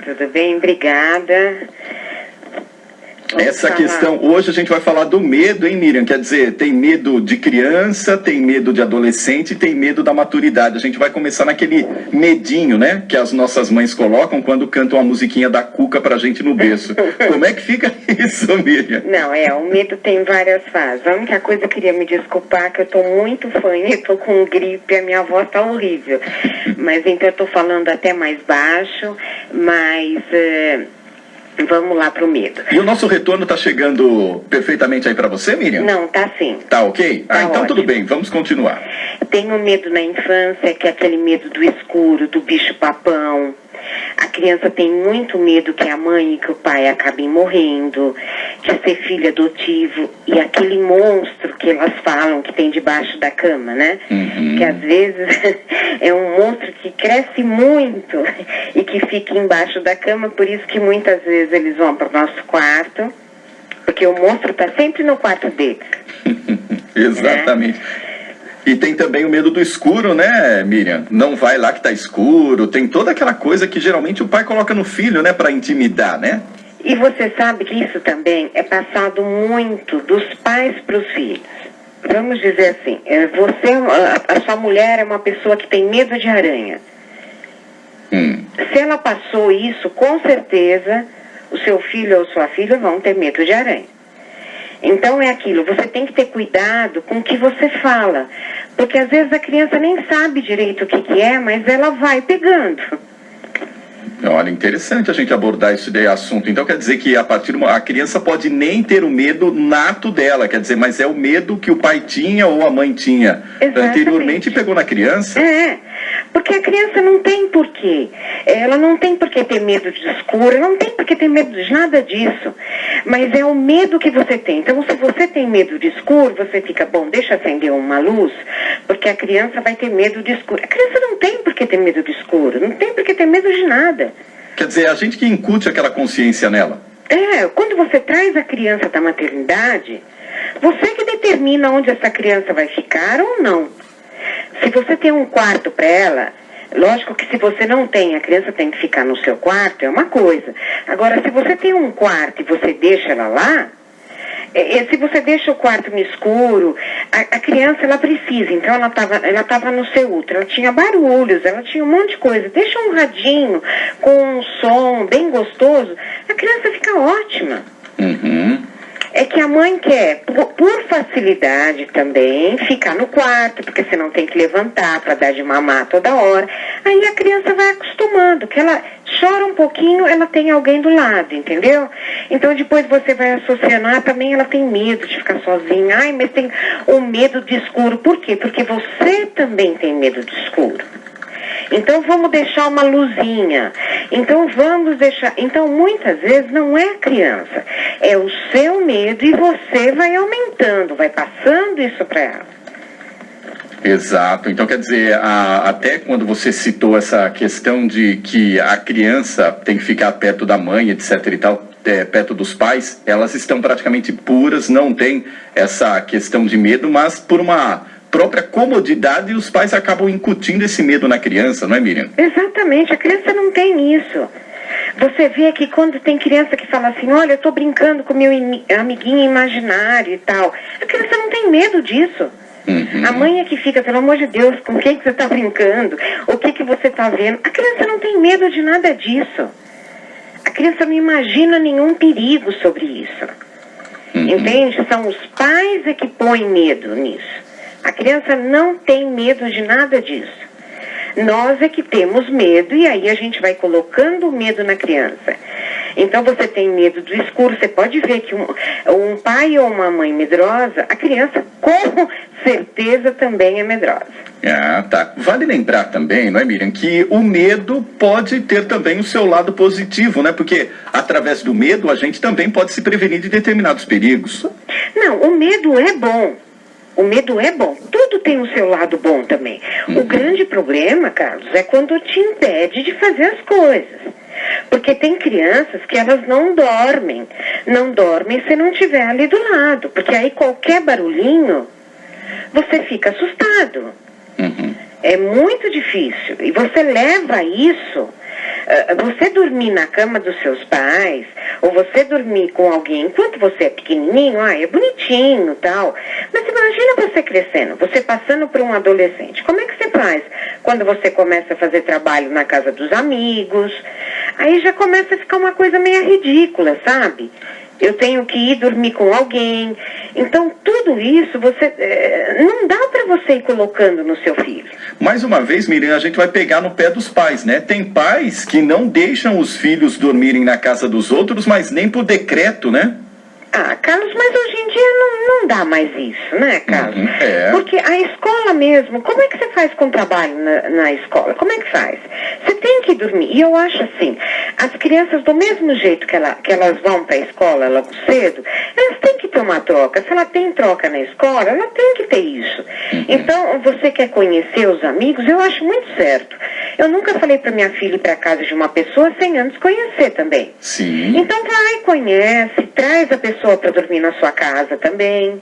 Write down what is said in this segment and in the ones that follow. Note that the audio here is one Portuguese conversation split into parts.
Tudo bem, obrigada. Essa questão, hoje a gente vai falar do medo, hein, Miriam? Quer dizer, tem medo de criança, tem medo de adolescente, tem medo da maturidade. A gente vai começar naquele medinho, né? Que as nossas mães colocam quando cantam a musiquinha da Cuca pra gente no berço. Como é que fica isso, Miriam? Não, o medo tem várias fases. A única coisa eu queria me desculpar que eu tô muito fanha, eu tô com gripe, a minha voz tá horrível. Mas então eu tô falando até mais baixo, mas... vamos lá pro medo. E o nosso retorno tá chegando perfeitamente aí pra você, Miriam? Não, tá sim. Tá ok? Tá então ótimo. tudo bem, vamos continuar. Tenho medo na infância, que é aquele medo do escuro, do bicho-papão. A criança tem muito medo que a mãe e que o pai acabem morrendo, de ser filho adotivo e aquele monstro que elas falam que tem debaixo da cama, né? Que às vezes é um monstro que cresce muito e que fica embaixo da cama, por isso que muitas vezes eles vão para o nosso quarto, porque o monstro está sempre no quarto deles. Exatamente. Né? E tem também o medo do escuro, né, Miriam? Não vai lá que tá escuro. Tem toda aquela coisa que geralmente o pai coloca no filho, né, para intimidar, né? E você sabe que isso também é passado muito dos pais para os filhos. Vamos dizer assim, a sua mulher é uma pessoa que tem medo de aranha. Se ela passou isso, com certeza o seu filho ou sua filha vão ter medo de aranha. Então é aquilo, você tem que ter cuidado com o que você fala, porque às vezes a criança nem sabe direito o que é, mas ela vai pegando. Olha, interessante a gente abordar esse assunto. Então quer dizer que a criança pode nem ter o medo nato dela, quer dizer, mas é o medo que o pai tinha ou a mãe tinha anteriormente e pegou na criança. Porque a criança não tem porquê. Ela não tem porquê ter medo de escuro, ela não tem porquê ter medo de nada disso. Mas é o medo que você tem. Então, se você tem medo de escuro, você fica, bom, deixa acender uma luz, porque a criança vai ter medo de escuro. A criança não tem porquê ter medo de escuro, não tem porquê ter medo de nada. Quer dizer, a gente que incute aquela consciência nela. Quando você traz a criança da maternidade, você que determina onde essa criança vai ficar ou não. Se você tem um quarto para ela, lógico que se você não tem, a criança tem que ficar no seu quarto, é uma coisa. Agora, se você tem um quarto e você deixa ela lá, se você deixa o quarto no escuro, a criança, ela precisa. Então, ela tava no seu útero, ela tinha barulhos, ela tinha um monte de coisa. Deixa um radinho com um som bem gostoso, a criança fica ótima. É que a mãe quer, por facilidade também, ficar no quarto, porque você não tem que levantar para dar de mamar toda hora. Aí a criança vai acostumando, que ela chora um pouquinho, ela tem alguém do lado, entendeu? Então depois você vai associando, também ela tem medo de ficar sozinha. Mas tem o medo de escuro. Por quê? Porque você também tem medo de escuro. Então vamos deixar uma luzinha. Então muitas vezes não é a criança, é o seu medo e você vai aumentando, vai passando isso para ela. Exato. Então quer dizer, até quando você citou essa questão de que a criança tem que ficar perto da mãe, etc e tal, perto dos pais, elas estão praticamente puras, não tem essa questão de medo, mas por uma própria comodidade, os pais acabam incutindo esse medo na criança, não é, Miriam? Exatamente, a criança não tem isso. Você vê que quando tem criança que fala assim, olha, eu tô brincando com meu amiguinho imaginário e tal, a criança não tem medo disso. A mãe é que fica, pelo amor de Deus, com quem que você tá brincando? O que você tá vendo? A criança não tem medo de nada disso. A criança não imagina nenhum perigo sobre isso. Entende? São os pais que põem medo nisso. A criança não tem medo de nada disso. Nós é que temos medo e aí a gente vai colocando o medo na criança. Então você tem medo do escuro, você pode ver que um pai ou uma mãe medrosa, a criança com certeza também é medrosa. Tá. Vale lembrar também, não é, Miriam, que o medo pode ter também o seu lado positivo, né? Porque através do medo a gente também pode se prevenir de determinados perigos. Não, o medo é bom. O medo é bom. Tudo tem o seu lado bom também. O grande problema, Carlos, é quando te impede de fazer as coisas. Porque tem crianças que elas não dormem. Não dormem se não estiver ali do lado. Porque aí qualquer barulhinho, você fica assustado. É muito difícil. E você leva isso Você dormir na cama dos seus pais, ou você dormir com alguém enquanto você é pequenininho, é bonitinho e tal. Mas imagina você crescendo, você passando por um adolescente. Como é que você faz quando você começa a fazer trabalho na casa dos amigos? Aí já começa a ficar uma coisa meio ridícula, sabe? Eu tenho que ir dormir com alguém. Então, tudo isso, não dá para você ir colocando no seu filho. Mais uma vez, Miriam, a gente vai pegar no pé dos pais, né? Tem pais que não deixam os filhos dormirem na casa dos outros, mas nem por decreto, né? Carlos, mas hoje em dia não dá mais isso, né, Carlos? É. Porque a escola mesmo, como é que você faz com o trabalho na escola? Como é que faz? Você tem que dormir. E eu acho assim, as crianças, do mesmo jeito que elas vão para a escola logo cedo, elas têm que ter uma troca. Se ela tem troca na escola, ela tem que ter isso. Então, você quer conhecer os amigos, eu acho muito certo. Eu nunca falei para minha filha ir para casa de uma pessoa sem antes conhecer também. Sim. Então vai, conhece, traz a pessoa para dormir na sua casa também.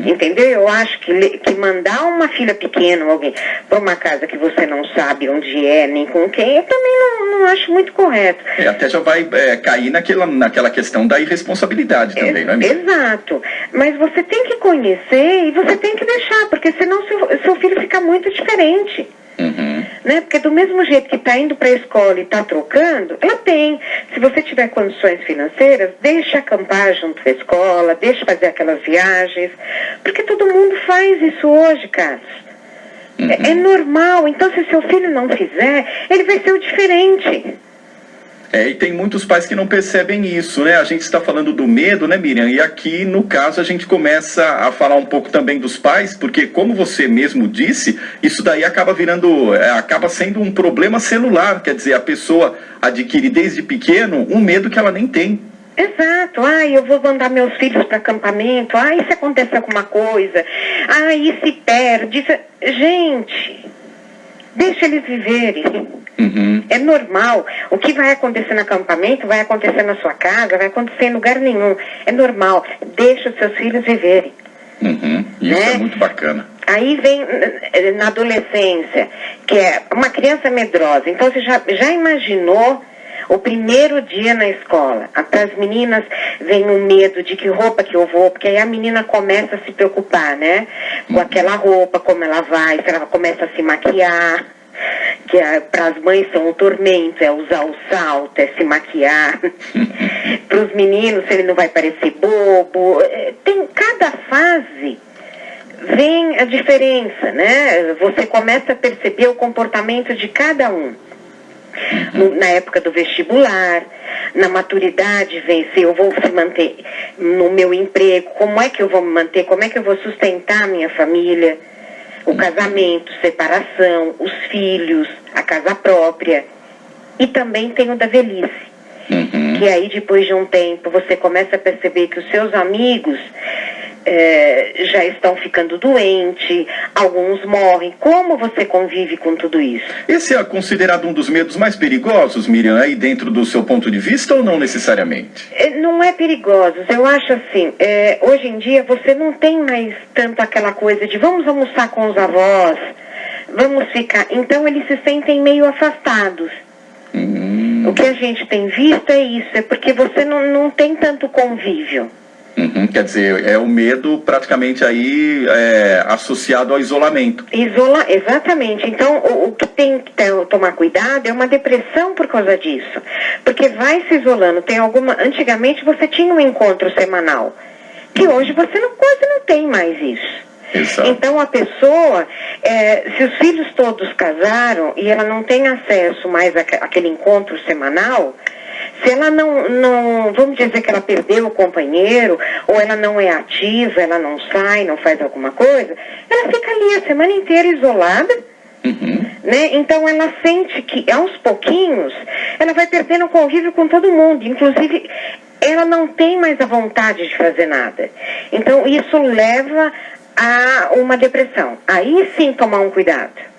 Entendeu? Eu acho que mandar uma filha pequena ou alguém para uma casa que você não sabe onde é, nem com quem, eu também não acho muito correto. Até já vai cair naquela questão da irresponsabilidade também, não é mesmo? Exato. Mas você tem que conhecer e você tem que deixar, porque senão seu filho fica muito diferente. Né? Porque do mesmo jeito que está indo para a escola e está trocando, ela tem. Se você tiver condições financeiras, deixa acampar junto com a escola, deixa fazer aquelas viagens, porque todo mundo faz isso hoje, Carlos. É normal. Então, se seu filho não fizer, ele vai ser o diferente. E tem muitos pais que não percebem isso, né? A gente está falando do medo, né, Miriam? E aqui, no caso, a gente começa a falar um pouco também dos pais, porque, como você mesmo disse, isso daí acaba sendo um problema celular. Quer dizer, a pessoa adquire desde pequeno um medo que ela nem tem. Exato. Eu vou mandar meus filhos para acampamento. E se acontecer alguma coisa? E se perde? Gente, deixa eles viverem. É normal. O que vai acontecer no acampamento vai acontecer na sua casa, vai acontecer em lugar nenhum. É normal. Deixa os seus filhos viverem. Isso é muito bacana. Aí vem na adolescência, que é uma criança medrosa. Então você já imaginou o primeiro dia na escola? Para as meninas vem o medo de que roupa que eu vou, porque aí a menina começa a se preocupar, né? Com aquela roupa, como ela vai, se ela começa a se maquiar. Que para as mães são um tormento, é usar o salto, é se maquiar. Para os meninos, ele não vai parecer bobo. Tem cada fase, vem a diferença, né? Você começa a perceber o comportamento de cada um. Na época do vestibular, na maturidade, vem se eu vou se manter no meu emprego, como é que eu vou me manter, como é que eu vou sustentar a minha família. O casamento, separação, os filhos, a casa própria. E também tem o da velhice. Que aí, depois de um tempo, você começa a perceber que os seus amigos já estão ficando doentes, alguns morrem. Como você convive com tudo isso? Esse é considerado um dos medos mais perigosos, Miriam, aí dentro do seu ponto de vista, ou não necessariamente? Não é perigoso. Eu acho assim, hoje em dia você não tem mais tanto aquela coisa de vamos almoçar com os avós, vamos ficar... Então eles se sentem meio afastados. O que a gente tem visto é isso, é porque você não tem tanto convívio. Quer dizer, é o medo praticamente aí associado ao isolamento. Exatamente. Então, o que tem que tomar cuidado é uma depressão por causa disso. Porque vai se isolando. Antigamente você tinha um encontro semanal, que hoje você quase não tem mais isso. Exato. Então a pessoa, se os filhos todos casaram e ela não tem acesso mais àquele encontro semanal, se ela não, vamos dizer que ela perdeu o companheiro, ou ela não é ativa, ela não sai, não faz alguma coisa, ela fica ali a semana inteira isolada, né? Então ela sente que aos pouquinhos ela vai perdendo o convívio com todo mundo, inclusive ela não tem mais a vontade de fazer nada. Então isso leva a uma depressão. Aí sim tomar um cuidado.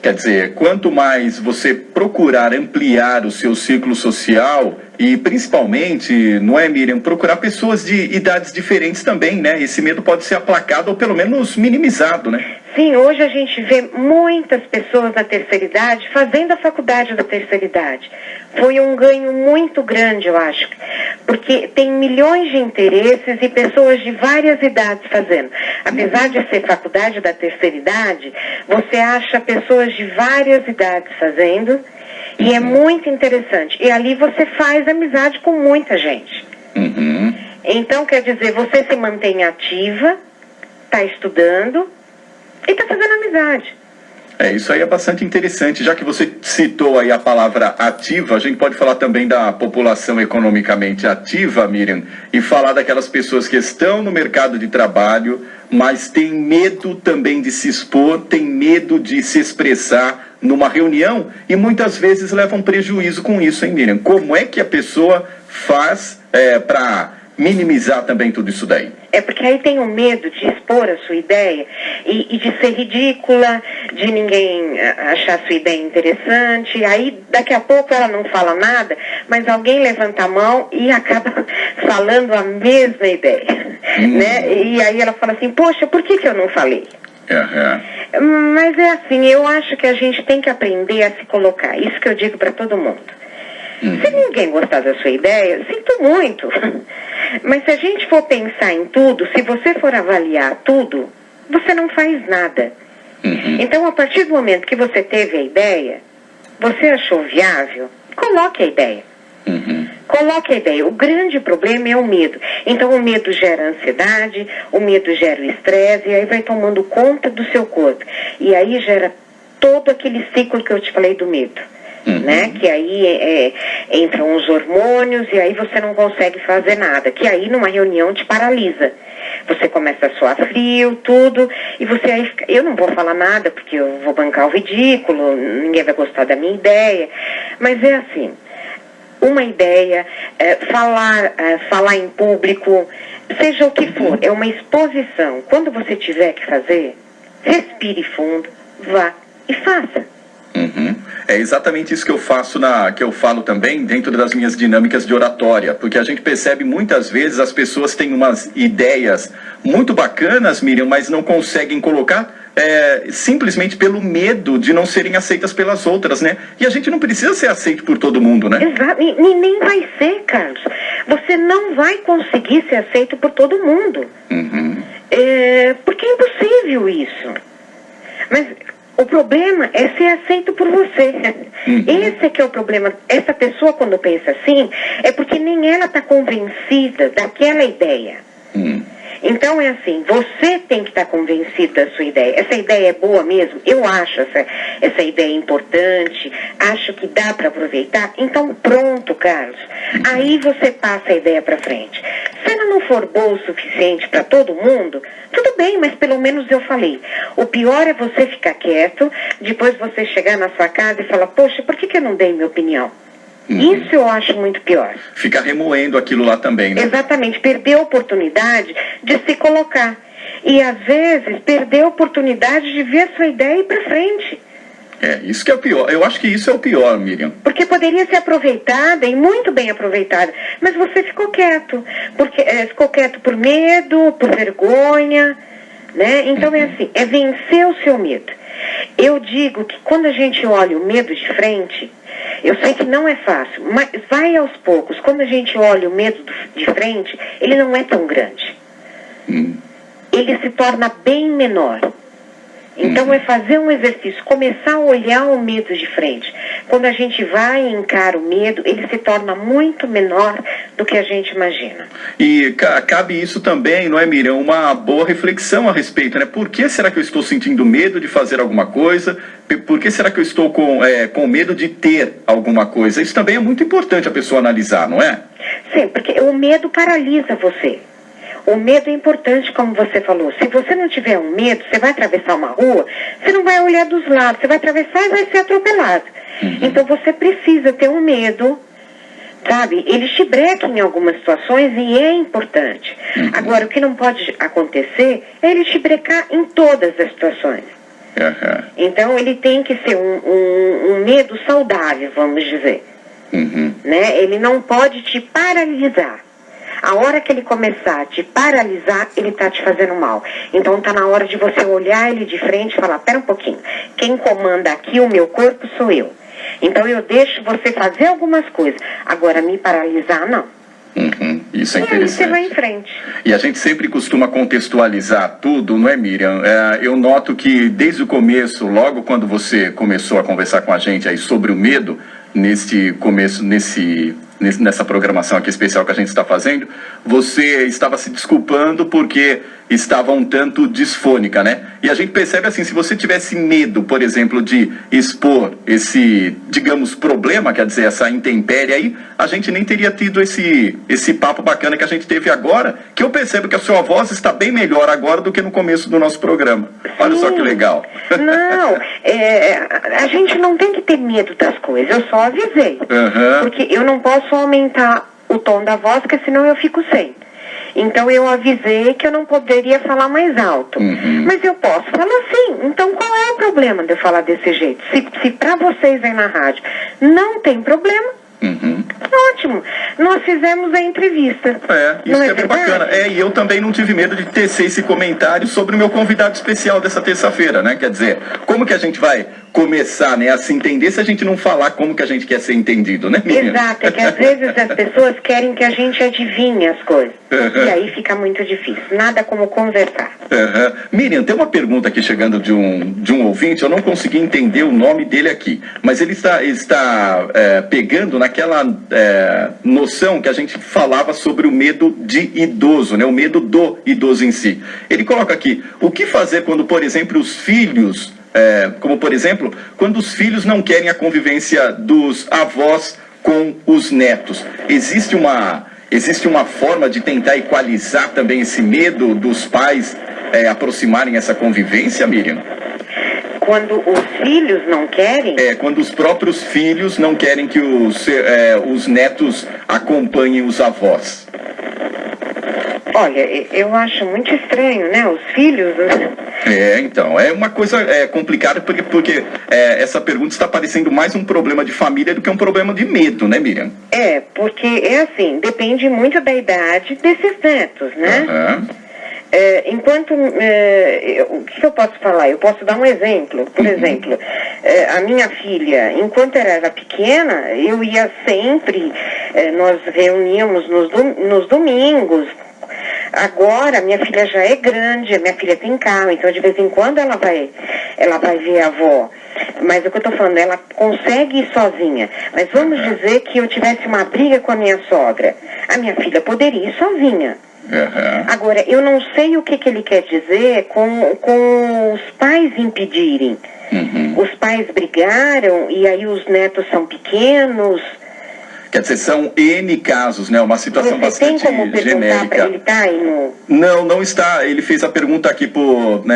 Quer dizer, quanto mais você procurar ampliar o seu ciclo social e principalmente, não é, Miriam, procurar pessoas de idades diferentes também, né? Esse medo pode ser aplacado ou pelo menos minimizado, né? Sim, hoje a gente vê muitas pessoas na terceira idade fazendo a faculdade da terceira idade. Foi um ganho muito grande, eu acho, porque tem milhões de interesses e pessoas de várias idades fazendo. Apesar de ser faculdade da terceira idade, você acha pessoas de várias idades fazendo e é muito interessante. E ali você faz amizade com muita gente. Uhum. Então, quer dizer, você se mantém ativa, está estudando e está fazendo amizade. Isso aí é bastante interessante. Já que você citou aí a palavra ativa, a gente pode falar também da população economicamente ativa, Miriam, e falar daquelas pessoas que estão no mercado de trabalho, mas têm medo também de se expor, têm medo de se expressar numa reunião e muitas vezes levam prejuízo com isso, hein, Miriam? Como é que a pessoa faz para minimizar também tudo isso daí? É porque aí tem o medo de expor a sua ideia e de ser ridícula, de ninguém achar a sua ideia interessante. Aí daqui a pouco ela não fala nada, mas alguém levanta a mão e acaba falando a mesma ideia. Né? E aí ela fala assim, poxa, por que eu não falei? Mas é assim, eu acho que a gente tem que aprender a se colocar. Isso que eu digo para todo mundo. Se ninguém gostar da sua ideia, sinto muito. Mas se a gente for pensar em tudo, se você for avaliar tudo, você não faz nada. Então, a partir do momento que você teve a ideia, você achou viável, coloque a ideia. Coloque a ideia. O grande problema é o medo. Então, o medo gera ansiedade, o medo gera o estresse, e aí vai tomando conta do seu corpo. E aí gera todo aquele ciclo que eu te falei do medo. Né? Que aí entram os hormônios e aí você não consegue fazer nada, que aí numa reunião te paralisa. Você começa a suar frio, tudo, e você aí fica, eu não vou falar nada porque eu vou bancar o ridículo, ninguém vai gostar da minha ideia, mas é assim, uma ideia, falar em público, seja o que for, é uma exposição. Quando você tiver que fazer, respire fundo, vá e faça. É exatamente isso que eu faço, que eu falo também dentro das minhas dinâmicas de oratória, porque a gente percebe muitas vezes as pessoas têm umas ideias muito bacanas, Miriam, mas não conseguem colocar simplesmente pelo medo de não serem aceitas pelas outras, né? E a gente não precisa ser aceito por todo mundo, né? Exato, nem vai ser, Carlos. Você não vai conseguir ser aceito por todo mundo. Porque é impossível isso. Mas o problema é ser aceito por você. Esse é que é o problema. Essa pessoa, quando pensa assim, é porque nem ela está convencida daquela ideia. Então é assim, você tem que estar convencido da sua ideia. Essa ideia é boa mesmo? Eu acho essa ideia importante, acho que dá para aproveitar. Então pronto, Carlos. Aí você passa a ideia para frente. Se ela não for boa o suficiente para todo mundo, tudo bem, mas pelo menos eu falei. O pior é você ficar quieto, depois você chegar na sua casa e falar, poxa, por que eu não dei minha opinião? Isso eu acho muito pior. Ficar remoendo aquilo lá também, né? Exatamente, perder a oportunidade de se colocar. E às vezes perder a oportunidade de ver a sua ideia e ir pra frente. Isso que é o pior. Eu acho que isso é o pior, Miriam. Porque poderia ser aproveitada e muito bem aproveitada, mas você ficou quieto. Porque ficou quieto por medo, por vergonha, né? Então é assim, é vencer o seu medo. Eu digo que quando a gente olha o medo de frente, eu sei que não é fácil, mas vai aos poucos. Quando a gente olha o medo de frente, ele não é tão grande. Ele se torna bem menor. Então é fazer um exercício, começar a olhar o medo de frente. Quando a gente vai e encara o medo, ele se torna muito menor do que a gente imagina. E cabe isso também, não é, Miriam? Uma boa reflexão a respeito, né? Por que será que eu estou sentindo medo de fazer alguma coisa? Por que será que eu estou com medo de ter alguma coisa? Isso também é muito importante a pessoa analisar, não é? Sim, porque o medo paralisa você. O medo é importante, como você falou. Se você não tiver um medo, você vai atravessar uma rua, você não vai olhar dos lados, você vai atravessar e vai ser atropelado. Então você precisa ter um medo, sabe? Ele te breca em algumas situações e é importante. Agora, o que não pode acontecer é ele te brecar em todas as situações. Então ele tem que ser um medo saudável, vamos dizer. Né? Ele não pode te paralisar. A hora que ele começar a te paralisar, ele está te fazendo mal. Então está na hora de você olhar ele de frente e falar, pera um pouquinho, quem comanda aqui o meu corpo sou eu. Então eu deixo você fazer algumas coisas. Agora me paralisar, não. Isso é e interessante. aí você vai em frente. E a gente sempre costuma contextualizar tudo, não é, Miriam? Eu noto que desde o começo, logo quando você começou a conversar com a gente aí sobre o medo, nessa programação aqui especial que a gente está fazendo, você estava se desculpando porque estava um tanto disfônica, né? E a gente percebe assim, se você tivesse medo, por exemplo, de expor esse, digamos, problema, quer dizer, essa intempérie aí, a gente nem teria tido esse papo bacana que a gente teve agora, que eu percebo que a sua voz está bem melhor agora do que no começo do nosso programa. Olha só que legal. Não, a gente não tem que ter medo das coisas, eu só avisei. Porque eu não posso aumentar o tom da voz, porque senão eu fico sem. Então eu avisei que eu não poderia falar mais alto. Mas eu posso falar sim. Então qual é o problema de eu falar desse jeito? Se para vocês aí na rádio não tem problema, ótimo. Nós fizemos a entrevista. Isso é bem bacana. E eu também não tive medo de tecer esse comentário sobre o meu convidado especial dessa terça-feira, né? Quer dizer, como que a gente vai começar, né, a se entender se a gente não falar como que a gente quer ser entendido, né, Miriam? Exato, é que às vezes as pessoas querem que a gente adivinhe as coisas. E aí fica muito difícil. Nada como conversar. Miriam, tem uma pergunta aqui chegando de um ouvinte, eu não consegui entender o nome dele aqui, mas ele está pegando naquela noção que a gente falava sobre o medo de idoso, né, o medo do idoso em si. Ele coloca aqui, o que fazer quando, por exemplo, os filhos... como por exemplo, quando os filhos não querem a convivência dos avós com os netos. Existe uma forma de tentar equalizar também esse medo dos pais aproximarem essa convivência, Miriam? Quando os filhos não querem? Quando os próprios filhos não querem que os netos acompanhem os avós. Olha, eu acho muito estranho, né? Os filhos... Então, é uma coisa complicada porque essa pergunta está parecendo mais um problema de família do que um problema de medo, né, Miriam? Porque é assim, depende muito da idade desses netos, né? Enquanto... o que eu posso falar? Eu posso dar um exemplo. Por exemplo, a minha filha, enquanto ela era pequena, eu ia sempre... nós reuníamos nos domingos. Agora, minha filha já é grande, minha filha tem carro, então de vez em quando ela vai ver a avó. Mas o que eu estou falando, ela consegue ir sozinha. Mas vamos dizer que eu tivesse uma briga com a minha sogra. A minha filha poderia ir sozinha. Agora, eu não sei o que ele quer dizer com os pais impedirem. Os pais brigaram e aí os netos são pequenos... Quer dizer, são N casos, né? Uma situação bastante genérica. Você tem como perguntar para ele tá aí no... Não está. Ele fez a pergunta aqui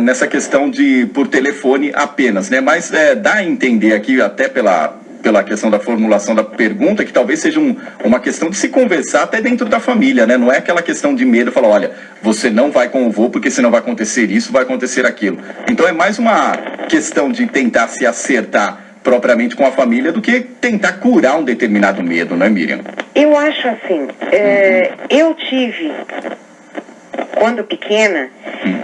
nessa questão por telefone apenas, né? Mas dá a entender aqui, até pela questão da formulação da pergunta, que talvez seja uma questão de se conversar até dentro da família, né? Não é aquela questão de medo, falar, olha, você não vai com o vô porque senão vai acontecer isso, vai acontecer aquilo. Então é mais uma questão de tentar se acertar propriamente com a família do que tentar curar um determinado medo, não é, Miriam? Eu acho assim, eu tive, quando pequena,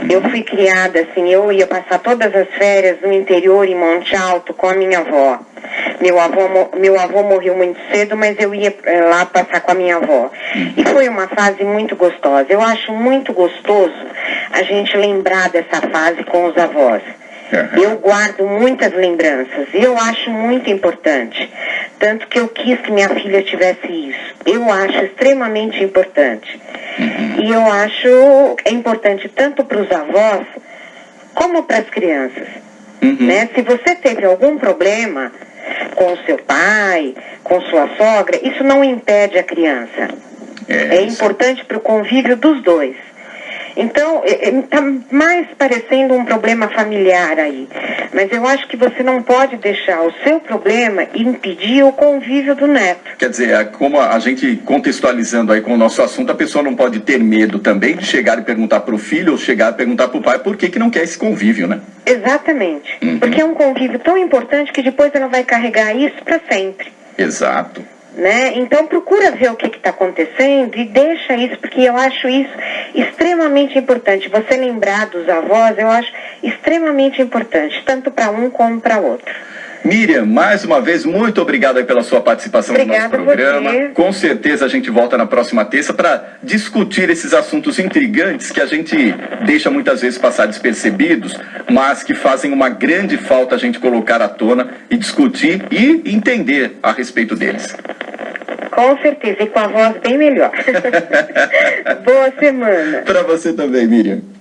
eu fui criada assim, eu ia passar todas as férias no interior, em Monte Alto, com a minha avó. Meu avô morreu muito cedo, mas eu ia lá passar com a minha avó. E foi uma fase muito gostosa. Eu acho muito gostoso a gente lembrar dessa fase com os avós. Eu guardo muitas lembranças e eu acho muito importante. Tanto que eu quis que minha filha tivesse isso. Eu acho extremamente importante. E eu acho importante tanto para os avós como para as crianças. Né? Se você teve algum problema com o seu pai, com sua sogra, isso não impede a criança. É importante para o convívio dos dois. Então, está mais parecendo um problema familiar aí. Mas eu acho que você não pode deixar o seu problema impedir o convívio do neto. Quer dizer, como a gente contextualizando aí com o nosso assunto, a pessoa não pode ter medo também de chegar e perguntar para o filho ou chegar e perguntar para o pai por que não quer esse convívio, né? Exatamente. Porque é um convívio tão importante que depois ela vai carregar isso para sempre. Exato. né? Então procura ver o que está acontecendo e deixa isso, porque eu acho isso extremamente importante. Você lembrar dos avós, eu acho extremamente importante, tanto para um como para outro. Miriam, mais uma vez, muito obrigado aí pela sua participação no nosso programa. Com certeza a gente volta na próxima terça para discutir esses assuntos intrigantes que a gente deixa muitas vezes passar despercebidos, mas que fazem uma grande falta a gente colocar à tona e discutir e entender a respeito deles. Com certeza, e com a voz bem melhor. Boa semana. Para você também, Miriam.